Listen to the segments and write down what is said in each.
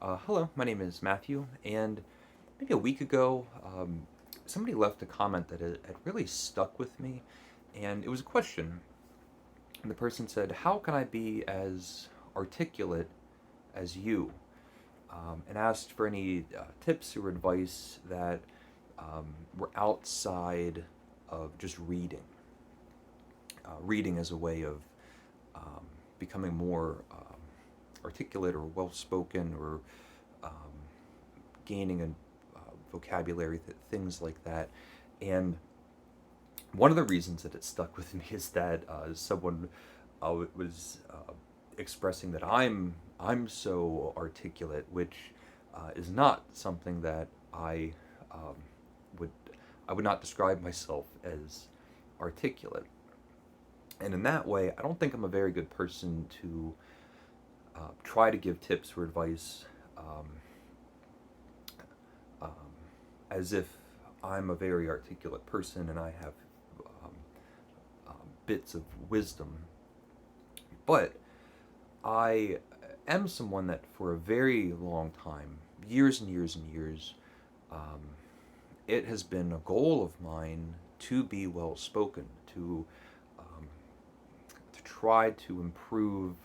Hello, my name is Matthew, and maybe a week ago, somebody left a comment that had really stuck with me, and it was a question. And the person said, "How can I be as articulate as you?" And asked for any tips or advice that were outside of just reading. Reading as a way of um, becoming more articulate or well spoken or um, gaining a vocabulary, things like that. And one of the reasons that it stuck with me is that someone was expressing that I'm so articulate, which is not something that um, would I would not describe myself as articulate. And in that way, I don't think I'm a very good person to try to give tips or advice um, um, as if I'm a very articulate person and I have um, bits of wisdom. But I am someone that for a very long time, years and years and years, um, it has been a goal of mine to be well spoken, um, to try to improve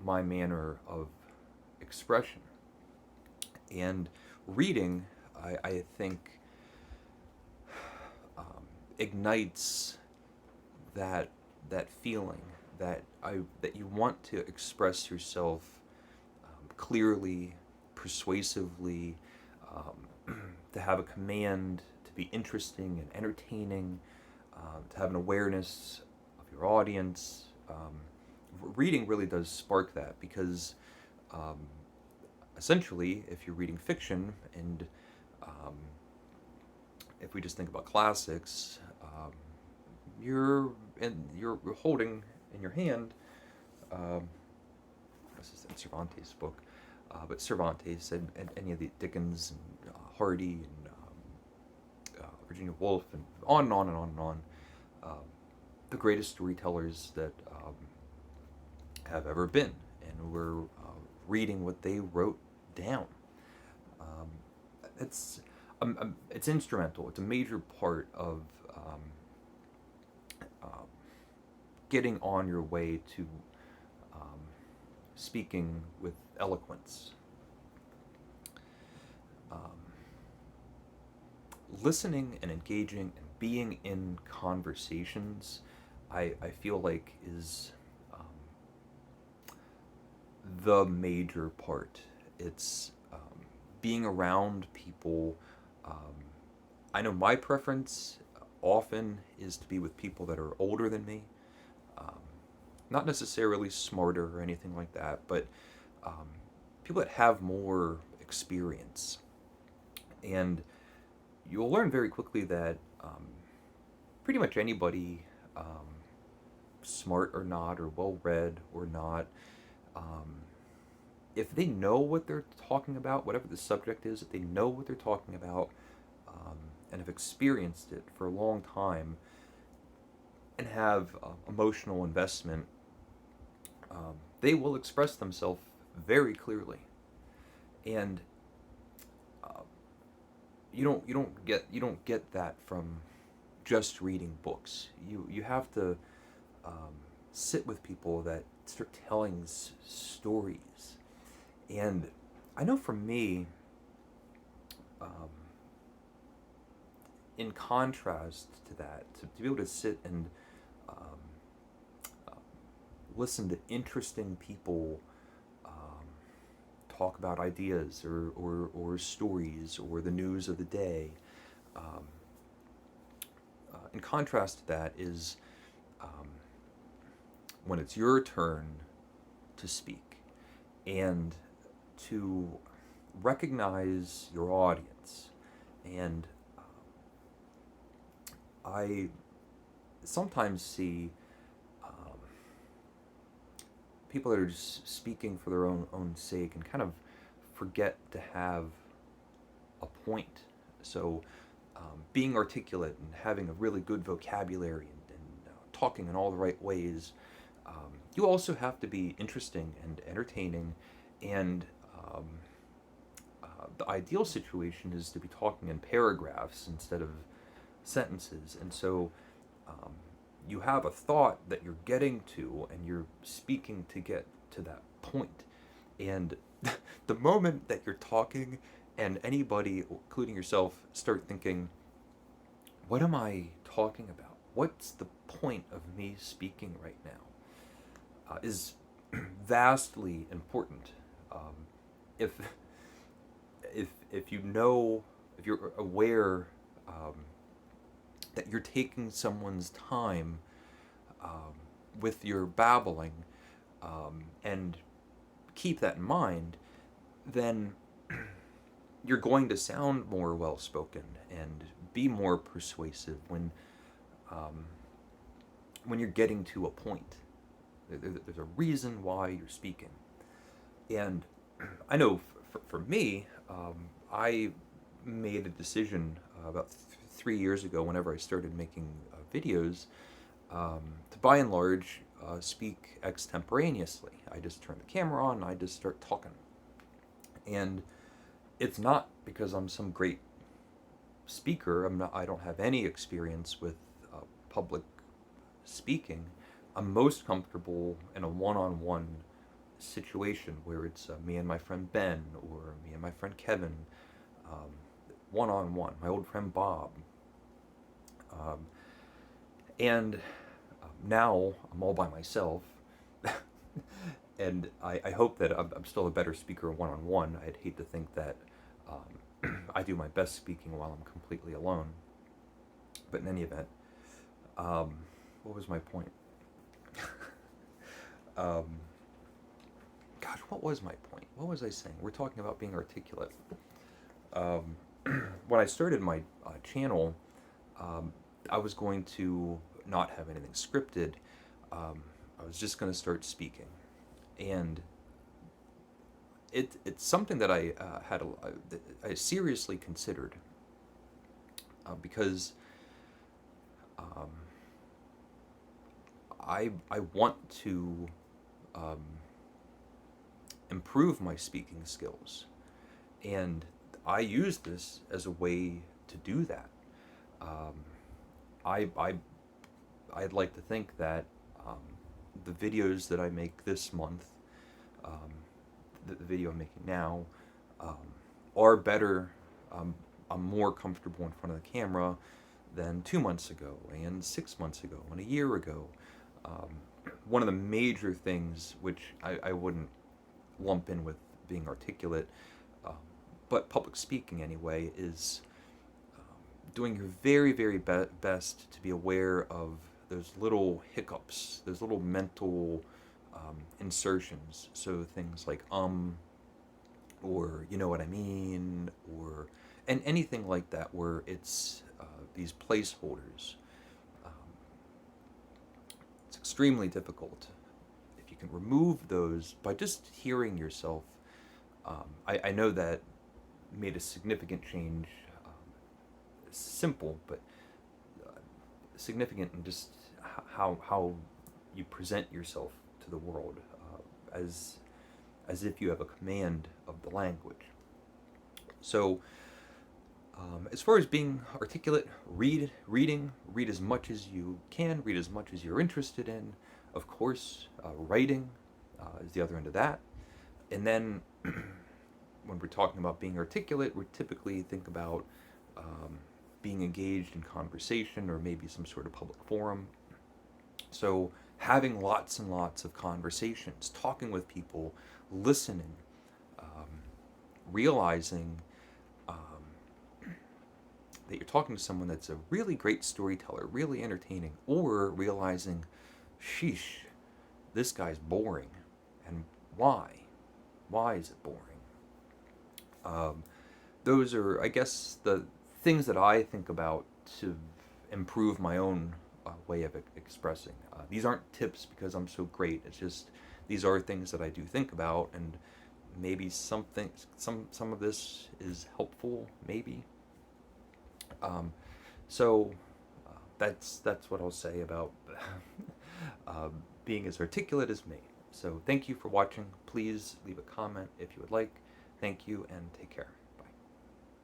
my manner of expression. And reading, I think, um, ignites that that feeling that you want to express yourself clearly, persuasively, to have a command, to be interesting and entertaining, to have an awareness of your audience. Reading really does spark that because um, essentially, if you're reading fiction and um, if we just think about classics, you're holding in your hand. Um, this is in Cervantes' book, but Cervantes and any of the Dickens and Hardy and Virginia Woolf and on and on and on and on. Um, the greatest storytellers that have ever been, and we're reading what they wrote down. Um, it's it's instrumental. It's a major part of um, um, getting on your way to um, speaking with eloquence. Um, Listening and engaging and being in conversations, I feel like is the major part. It's being around people. Um, I know my preference often is to be with people that are older than me, um, not necessarily smarter or anything like that, but um, people that have more experience. And you'll learn very quickly that pretty much anybody, smart or not, or well read or not, um, if they know what they're talking about, whatever the subject is, if they know what they're talking about, um, and have experienced it for a long time, and have emotional investment, they will express themselves very clearly. And uh, you don't get that from just reading books. You have to um, sit with people that start telling stories. And I know for me, um, in contrast to that, to be able to sit and um, uh, listen to interesting people talk about ideas or stories or the news of the day, um, in contrast to that is um, when it's your turn to speak and to recognize your audience. And I sometimes see people that are just speaking for their own sake and kind of forget to have a point. So, being articulate and having a really good vocabulary and talking in all the right ways, you also have to be interesting and entertaining and um, the ideal situation is to be talking in paragraphs instead of sentences. And so um, you have a thought that you're getting to, and you're speaking to get to that point. And the moment that you're talking, and anybody, including yourself, start thinking, what am I talking about? What's the point of me speaking right now? Is vastly important. Um, if if you know, if you're aware um, that you're taking someone's time um, with your babbling, and keep that in mind, then you're going to sound more well spoken and be more persuasive um, when you're getting to a point. There's a reason why you're speaking. And I know for me, I made a decision about 3 years ago, whenever I started making videos, to by and large speak extemporaneously. I just turn the camera on and I just start talking. And it's not because I'm some great speaker. I don't have any experience with public speaking. I'm most comfortable in a one-on-one situation where it's me and my friend Ben, or me and my friend Kevin, um, one-on-one. My old friend Bob, um, and now I'm all by myself. And I hope that I'm still a better speaker one-on-one. I'd hate to think that I do my best speaking while I'm completely alone. But in any event, what was my point? Gosh, what was my point? What was I saying? We're talking about being articulate. When I started my channel, I was going to not have anything scripted. I was just going to start speaking. And it's something that I seriously considered, because I want to improve my speaking skills, and I use this as a way to do that. Um, I'd like to think that the videos that I make this month, um, the video I'm making now, um, are better. I'm more comfortable in front of the camera than 2 months ago, and 6 months ago, and a year ago. One of the major things, which I wouldn't lump in with being articulate, but public speaking anyway, is doing your very, very best to be aware of those little hiccups, those little mental insertions. So things like or you know what I mean, or and anything like that, where it's these placeholders. Um, it's extremely difficult. If you can remove those by just hearing yourself, I know that made a significant change. Simple, but significant in just how you present yourself to the world, as if you have a command of the language. So, as far as being articulate, read as much as you can, read as much as you're interested in. Of course, writing is the other end of that. And then, when we're talking about being articulate, we typically think about being engaged in conversation, or maybe some sort of public forum. So having lots and lots of conversations, talking with people, listening, realizing that you're talking to someone that's a really great storyteller, really entertaining, or realizing, sheesh, this guy's boring. And why? Why is it boring? Those are, I guess, the things that I think about to improve my own way of expressing. These aren't tips because I'm so great. It's just, these are things that I do think about, and maybe some of this is helpful, maybe. So that's what I'll say about being as articulate as me. So thank you for watching. Please leave a comment if you would like. Thank you, and take care.